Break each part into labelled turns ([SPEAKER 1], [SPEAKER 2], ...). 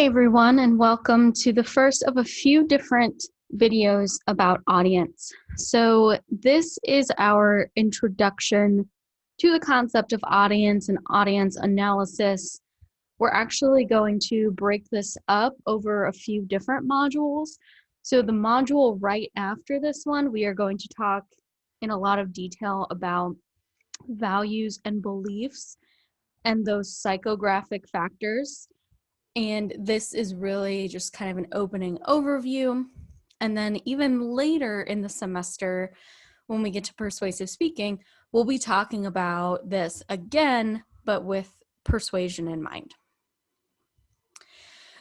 [SPEAKER 1] Hey everyone, and welcome to the first of a few different videos about audience. So this is our introduction to the concept of audience and audience analysis. We're actually going to break this up over a few different modules. So the module right after this one, we are going to talk in a lot of detail about values and beliefs and those psychographic factors. And this is really just kind of an opening overview. And then even later in the semester, when we get to persuasive speaking, we'll be talking about this again, but with persuasion in mind.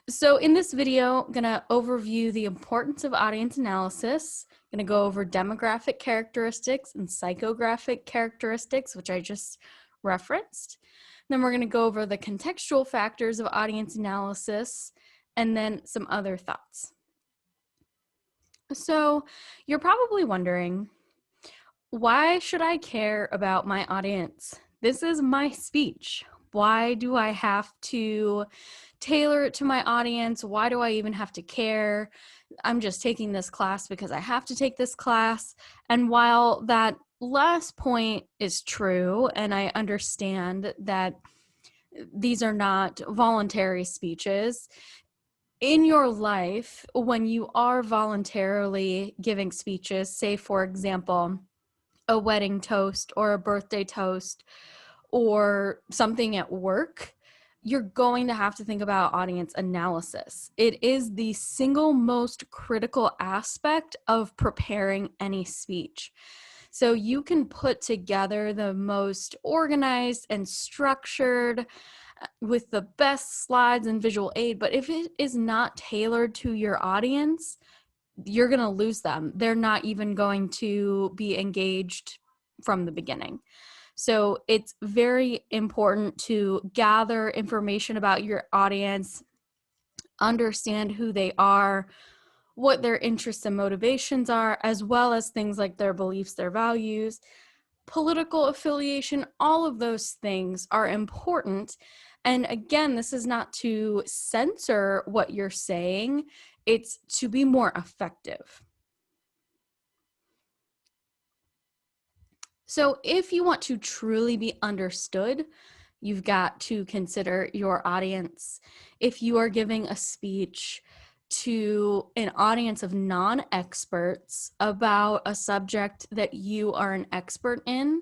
[SPEAKER 1] So in this video, I'm gonna overview the importance of audience analysis. I'm gonna go over demographic characteristics and psychographic characteristics, which I just referenced. Then we're going to go over the contextual factors of audience analysis and then some other thoughts. So you're probably wondering, why should I care about my audience? This is my speech. Why do I have to tailor it to my audience? Why do I even have to care? I'm just taking this class because I have to take this class. And while that last point is true, and I understand that these are not voluntary speeches, in your life, when you are voluntarily giving speeches, say for example, a wedding toast or a birthday toast or something at work, you're going to have to think about audience analysis. It is the single most critical aspect of preparing any speech. So you can put together the most organized and structured with the best slides and visual aid, but if it is not tailored to your audience, you're going to lose them. They're not even going to be engaged from the beginning. So it's very important to gather information about your audience, understand who they are, what their interests and motivations are, as well as things like their beliefs, their values, political affiliation. All of those things are important. And again, this is not to censor what you're saying, it's to be more effective. So if you want to truly be understood, you've got to consider your audience. If you are giving a speech to an audience of non-experts about a subject that you are an expert in,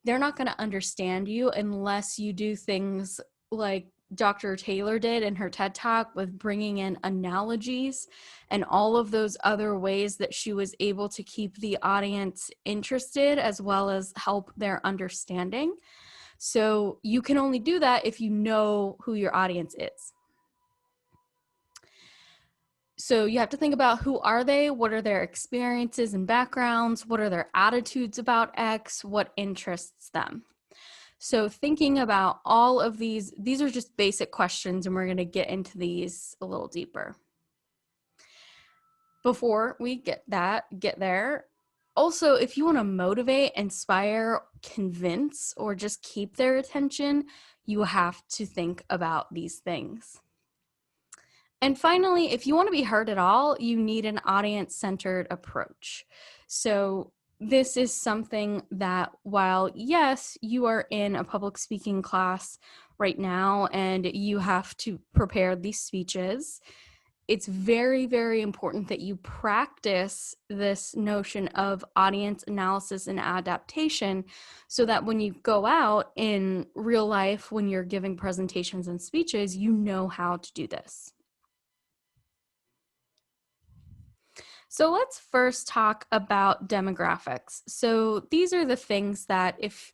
[SPEAKER 1] they're not going to understand you unless you do things like Dr. Taylor did in her TED Talk with bringing in analogies and all of those other ways that she was able to keep the audience interested as well as help their understanding. So you can only do that if you know who your audience is. So you have to think about, who are they? What are their experiences and backgrounds? What are their attitudes about X? What interests them? So thinking about all of these are just basic questions, and we're going to get into these a little deeper. Before we get there, also, if you want to motivate, inspire, convince, or just keep their attention, you have to think about these things. And finally, if you want to be heard at all, you need an audience-centered approach. So this is something that, while yes, you are in a public speaking class right now and you have to prepare these speeches, it's very, very important that you practice this notion of audience analysis and adaptation so that when you go out in real life, when you're giving presentations and speeches, you know how to do this. So let's first talk about demographics. So these are the things that if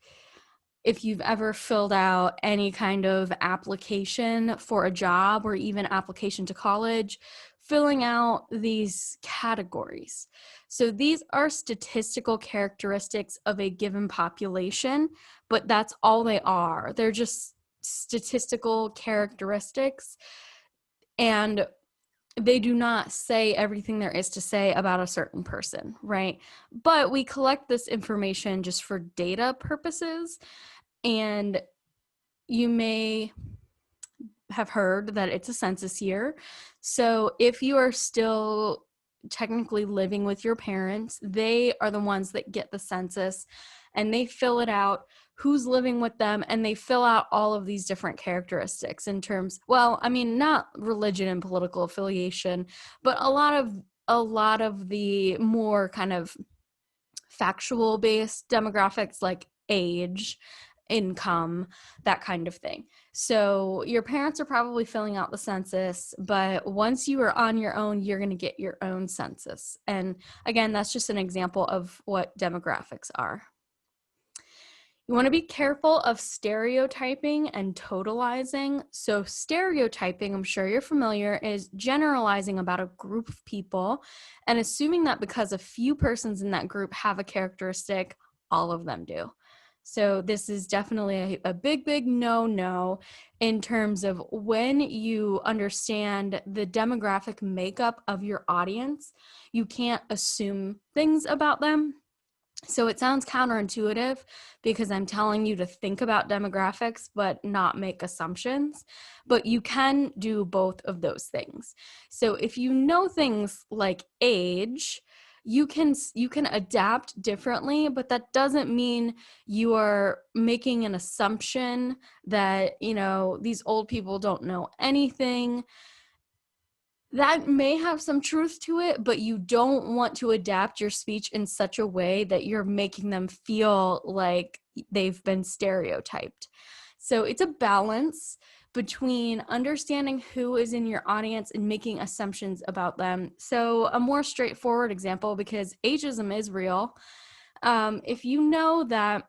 [SPEAKER 1] you've ever filled out any kind of application for a job or even application to college, filling out these categories. So these are statistical characteristics of a given population, but that's all they are. They're just statistical characteristics, and they do not say everything there is to say about a certain person, right? But we collect this information just for data purposes, and you may have heard that it's a census year. So if you are still technically living with your parents, they are the ones that get the census, and they fill it out, who's living with them, and they fill out all of these different characteristics in terms, well, I mean, not religion and political affiliation, but a lot of the more kind of factual based demographics like age, income, that kind of thing. So your parents are probably filling out the census, but once you are on your own, you're going to get your own census. And again, that's just an example of what demographics are. You want to be careful of stereotyping and totalizing. So stereotyping, I'm sure you're familiar, is generalizing about a group of people and assuming that because a few persons in that group have a characteristic, all of them do. So this is definitely a big no in terms of when you understand the demographic makeup of your audience, you can't assume things about them. So it sounds counterintuitive because I'm telling you to think about demographics but not make assumptions, but you can do both of those things. So if you know things like age, you can adapt differently, but that doesn't mean you are making an assumption that, these old people don't know anything. That may have some truth to it, but you don't want to adapt your speech in such a way that you're making them feel like they've been stereotyped. So it's a balance between understanding who is in your audience and making assumptions about them. So a more straightforward example, because ageism is real, if you know that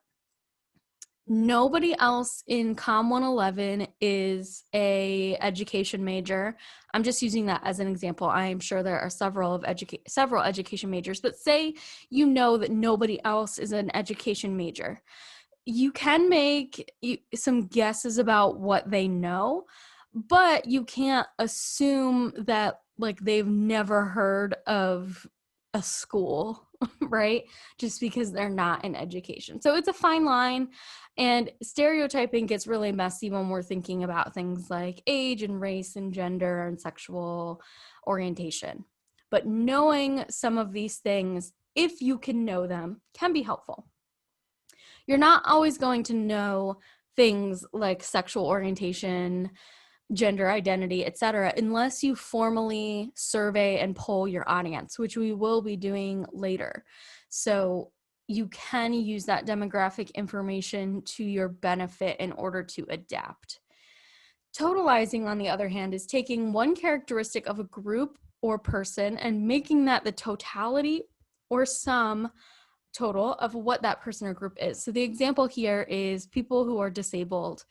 [SPEAKER 1] nobody else in Com 111 is a education major. I'm just using that as an example. I'm sure there are several education majors, but say you know that nobody else is an education major. You can make some guesses about what they know, but you can't assume that like they've never heard of a school, right? Just because they're not in education. So it's a fine line, and stereotyping gets really messy when we're thinking about things like age and race and gender and sexual orientation. But knowing some of these things, if you can know them, can be helpful. You're not always going to know things like sexual orientation, gender identity, etc., unless you formally survey and poll your audience, which we will be doing later. So you can use that demographic information to your benefit in order to adapt. Totalizing, on the other hand, is taking one characteristic of a group or person and making that the totality or sum total of what that person or group is. So the example here is people who are disabled.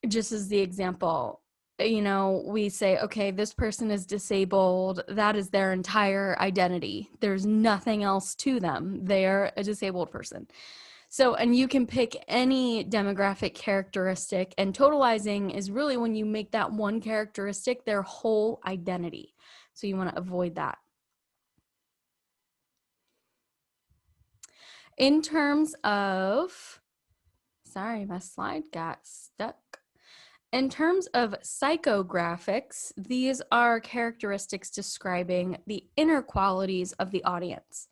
[SPEAKER 1] Just as the example, we say, okay, this person is disabled. That is their entire identity. There's nothing else to them. They're a disabled person. So, and you can pick any demographic characteristic, and totalizing is really when you make that one characteristic their whole identity. So you want to avoid that. In terms of, sorry, my slide got stuck. In terms of psychographics, these are characteristics describing the inner qualities of the audience.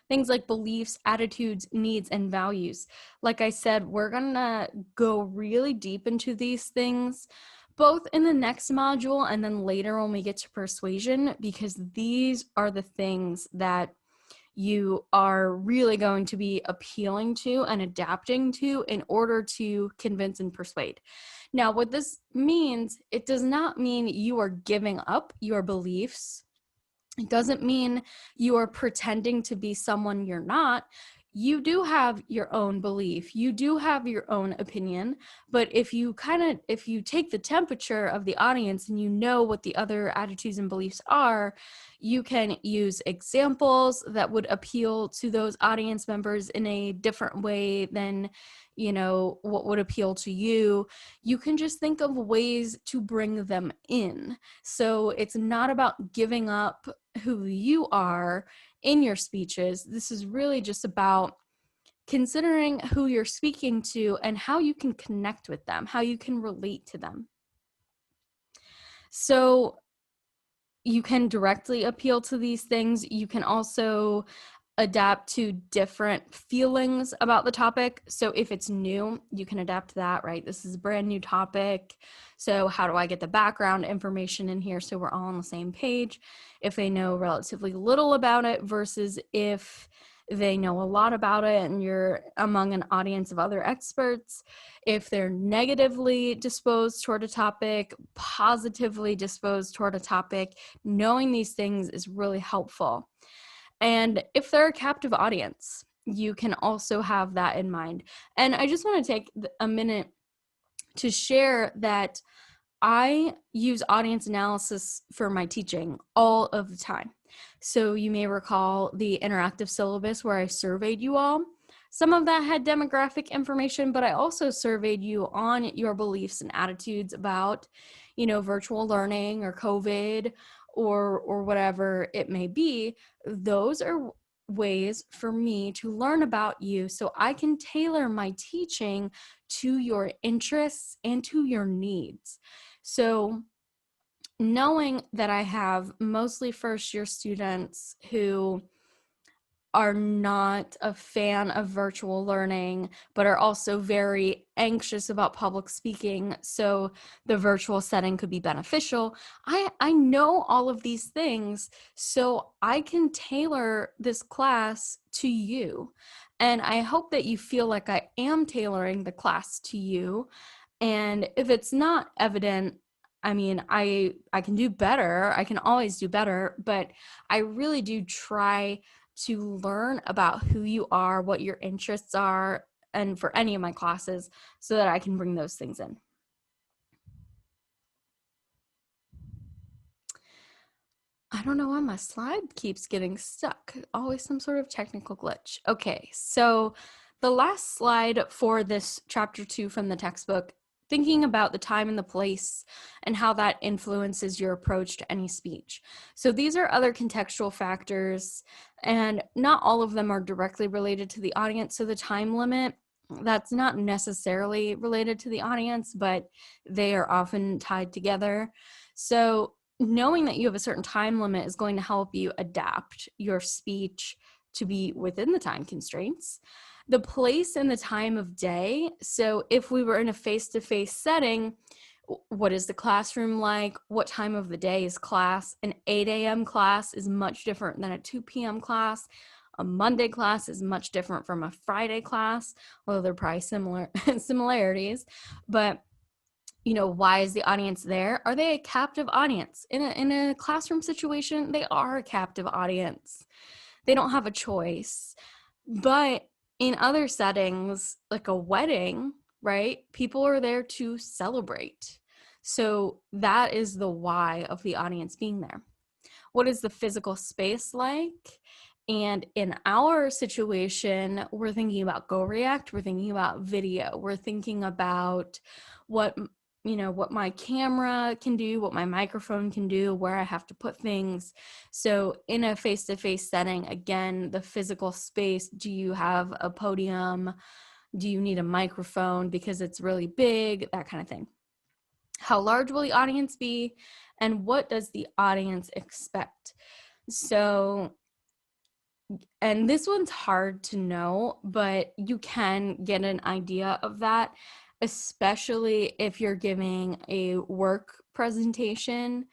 [SPEAKER 1] Things like beliefs, attitudes, needs, and values. Like I said, we're gonna go really deep into these things, both in the next module and then later when we get to persuasion, because these are the things that you are really going to be appealing to and adapting to in order to convince and persuade. Now, what this means, it does not mean you are giving up your beliefs. It doesn't mean you are pretending to be someone you're not. You do have your own belief. You do have your own opinion. But if you take the temperature of the audience and you know what the other attitudes and beliefs are, you can use examples that would appeal to those audience members in a different way than, what would appeal to you. You can just think of ways to bring them in. So it's not about giving up who you are in your speeches. This is really just about considering who you're speaking to and how you can connect with them, how you can relate to them. So you can directly appeal to these things. You can also adapt to different feelings about the topic. So if it's new, you can adapt to that, right? This is a brand new topic. So how do I get the background information in here so we're all on the same page? If they know relatively little about it versus if they know a lot about it and you're among an audience of other experts. If they're negatively disposed toward a topic, positively disposed toward a topic, knowing these things is really helpful. And if they're a captive audience, you can also have that in mind. And I just want to take a minute to share that I use audience analysis for my teaching all of the time. So you may recall the interactive syllabus where I surveyed you all. Some of that had demographic information, but I also surveyed you on your beliefs and attitudes about, virtual learning or COVID or whatever it may be. Those are ways for me to learn about you so I can tailor my teaching to your interests and to your needs. So knowing that I have mostly first year students who are not a fan of virtual learning, but are also very anxious about public speaking, so the virtual setting could be beneficial. I know all of these things, so I can tailor this class to you. And I hope that you feel like I am tailoring the class to you. And if it's not evident, I mean, I can do better. I can always do better, but I really do try to learn about who you are, what your interests are, and for any of my classes so that I can bring those things in. I don't know why my slide keeps getting stuck. Always some sort of technical glitch. Okay, so the last slide for this chapter 2 from the textbook, thinking about the time and the place and how that influences your approach to any speech. So these are other contextual factors, and not all of them are directly related to the audience. So the time limit, that's not necessarily related to the audience, but they are often tied together. So knowing that you have a certain time limit is going to help you adapt your speech to be within the time constraints. The place and the time of day. So if we were in a face-to-face setting, what is the classroom like? What time of the day is class? An 8 a.m. class is much different than a 2 p.m. class. A Monday class is much different from a Friday class, although they're probably similarities. But why is the audience there? Are they a captive audience? In a classroom situation, they are a captive audience. They don't have a choice. But in other settings, like a wedding, right? People are there to celebrate. So that is the why of the audience being there. What is the physical space like? And in our situation, we're thinking about GoReact, we're thinking about video, we're thinking about what my camera can do, what my microphone can do, where I have to put things. So in a face-to-face setting, again, the physical space, do you have a podium? Do you need a microphone because it's really big? That kind of thing. How large will the audience be? And what does the audience expect? So, and this one's hard to know, but you can get an idea of that, especially if you're giving a work presentation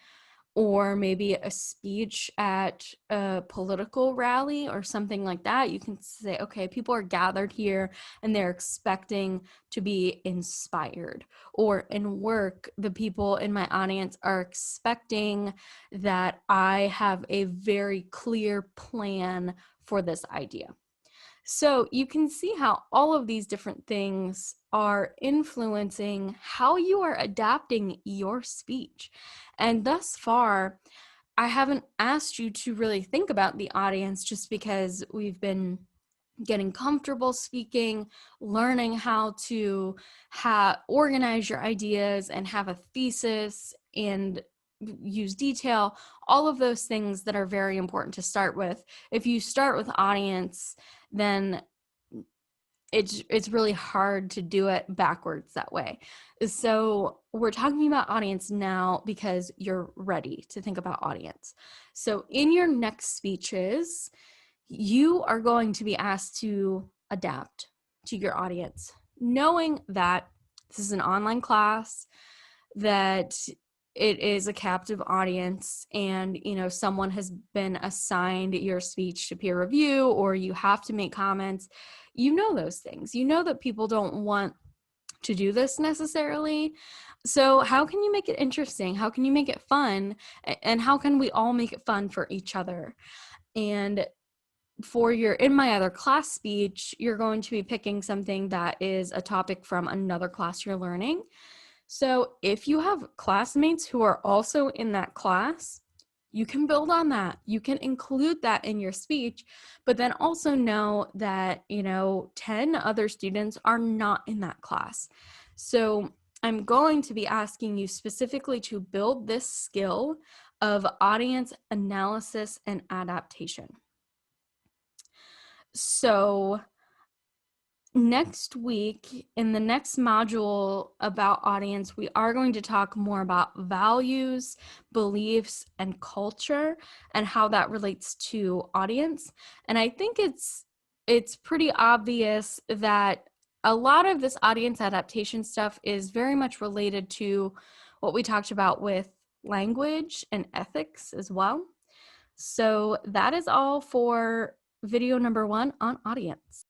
[SPEAKER 1] or maybe a speech at a political rally or something like that. You can say, okay, people are gathered here and they're expecting to be inspired. Or in work, the people in my audience are expecting that I have a very clear plan for this idea. So you can see how all of these different things are influencing how you are adapting your speech. And thus far, I haven't asked you to really think about the audience just because we've been getting comfortable speaking, learning how to organize your ideas and have a thesis and use detail, all of those things that are very important to start with. If you start with audience, then it's really hard to do it backwards that way. So we're talking about audience now because you're ready to think about audience. So in your next speeches, you are going to be asked to adapt to your audience, knowing that this is an online class, that it is a captive audience, and someone has been assigned your speech to peer review, or you have to make comments. Those things. That people don't want to do this necessarily. So how can you make it interesting? How can you make it fun? And how can we all make it fun for each other? And for your In My Other Class speech, you're going to be picking something that is a topic from another class you're learning. So if you have classmates who are also in that class, you can build on that. You can include that in your speech, but then also know that, 10 other students are not in that class. So I'm going to be asking you specifically to build this skill of audience analysis and adaptation. So next week, in the next module about audience, we are going to talk more about values, beliefs, and culture, and how that relates to audience. And I think it's pretty obvious that a lot of this audience adaptation stuff is very much related to what we talked about with language and ethics as well. So that is all for video number 1 on audience.